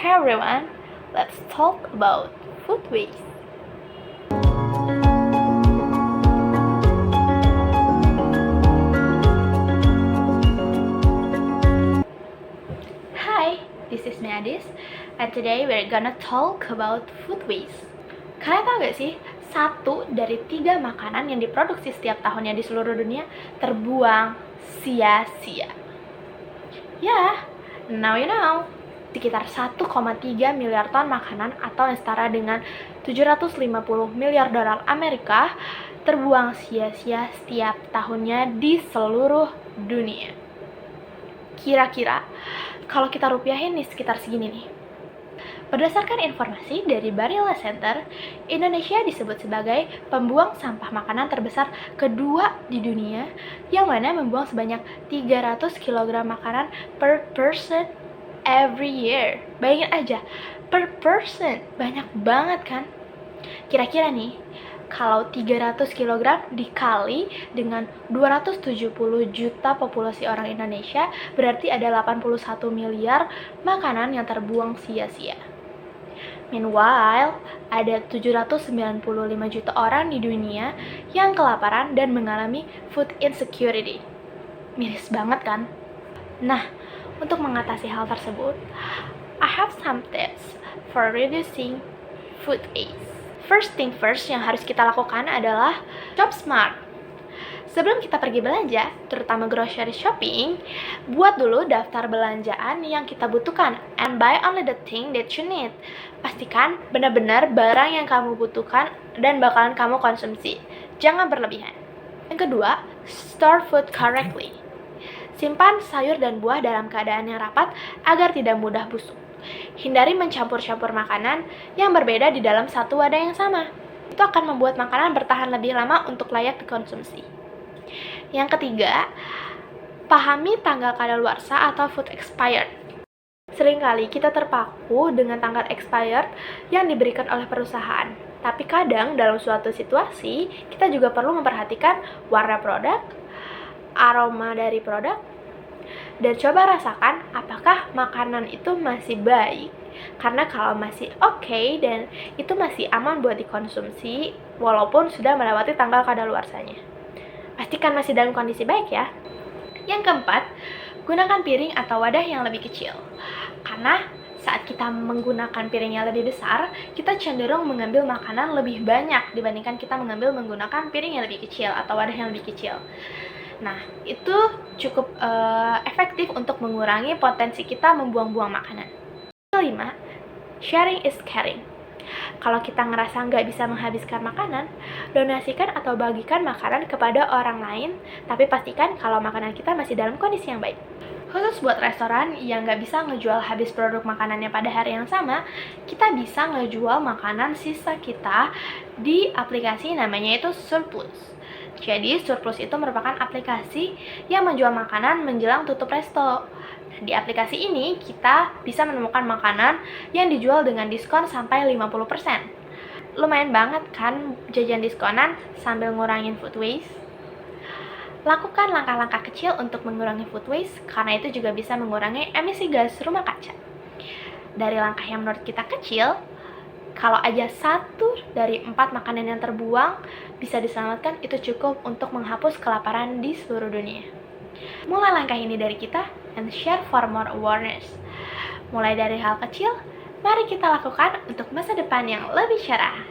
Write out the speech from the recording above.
Hey everyone, let's talk about food waste. Hi, this is Meadis, and today we're gonna talk about food waste. Kalian tahu gak sih, 1 dari 3 makanan yang diproduksi setiap tahunnya di seluruh dunia terbuang sia-sia. Ya, now you know. Sekitar 1,3 miliar ton makanan atau yang setara dengan 750 miliar dolar Amerika terbuang sia-sia setiap tahunnya di seluruh dunia. Kira-kira kalau kita rupiahin nih sekitar segini nih. Berdasarkan informasi dari Barilla Center, Indonesia disebut sebagai pembuang sampah makanan terbesar kedua di dunia, yang mana membuang sebanyak 300 kg makanan per person every year. Bayangin aja, per person, banyak banget kan? Kira-kira nih, kalau 300 kg dikali dengan 270 juta populasi orang Indonesia, berarti ada 81 miliar makanan yang terbuang sia-sia. Meanwhile, ada 795 juta orang di dunia yang kelaparan dan mengalami food insecurity. Miris banget kan? Nah, untuk mengatasi hal tersebut, I have some tips for reducing food waste. First thing first yang harus kita lakukan adalah shop smart. Sebelum kita pergi belanja, terutama grocery shopping, buat dulu daftar belanjaan yang kita butuhkan and buy only the thing that you need. Pastikan benar-benar barang yang kamu butuhkan dan bakalan kamu konsumsi. Jangan berlebihan. Yang kedua, store food correctly. Simpan sayur dan buah dalam keadaan yang rapat agar tidak mudah busuk. Hindari mencampur-campur makanan yang berbeda di dalam satu wadah yang sama. Itu akan membuat makanan bertahan lebih lama untuk layak dikonsumsi. Yang ketiga, pahami tanggal kadaluarsa atau food expired. Seringkali kita terpaku dengan tanggal expired yang diberikan oleh perusahaan. Tapi kadang dalam suatu situasi, kita juga perlu memperhatikan warna produk, aroma dari produk, dan coba rasakan apakah makanan itu masih baik. Karena kalau masih oke dan itu masih aman buat dikonsumsi walaupun sudah melewati tanggal kadaluarsanya, pastikan masih dalam kondisi baik ya. Yang keempat, gunakan piring atau wadah yang lebih kecil. Karena saat kita menggunakan piring yang lebih besar, kita cenderung mengambil makanan lebih banyak dibandingkan kita menggunakan piring yang lebih kecil atau wadah yang lebih kecil. Nah, itu cukup efektif untuk mengurangi potensi kita membuang-buang makanan. Kelima, sharing is caring. Kalau kita ngerasa nggak bisa menghabiskan makanan, donasikan atau bagikan makanan kepada orang lain, tapi pastikan kalau makanan kita masih dalam kondisi yang baik. Khusus buat restoran yang nggak bisa ngejual habis produk makanannya pada hari yang sama, kita bisa ngejual makanan sisa kita di aplikasi namanya itu Surplus. Jadi Surplus itu merupakan aplikasi yang menjual makanan menjelang tutup resto. Di aplikasi ini kita bisa menemukan makanan yang dijual dengan diskon sampai 50%. Lumayan banget kan jajan diskonan sambil ngurangin food waste? Lakukan langkah-langkah kecil untuk mengurangi food waste karena itu juga bisa mengurangi emisi gas rumah kaca. Dari langkah yang menurut kita kecil, kalau aja 1 dari 4 makanan yang terbuang bisa diselamatkan, itu cukup untuk menghapus kelaparan di seluruh dunia. Mulai langkah ini dari kita and share for more awareness. Mulai dari hal kecil, mari kita lakukan untuk masa depan yang lebih cerah.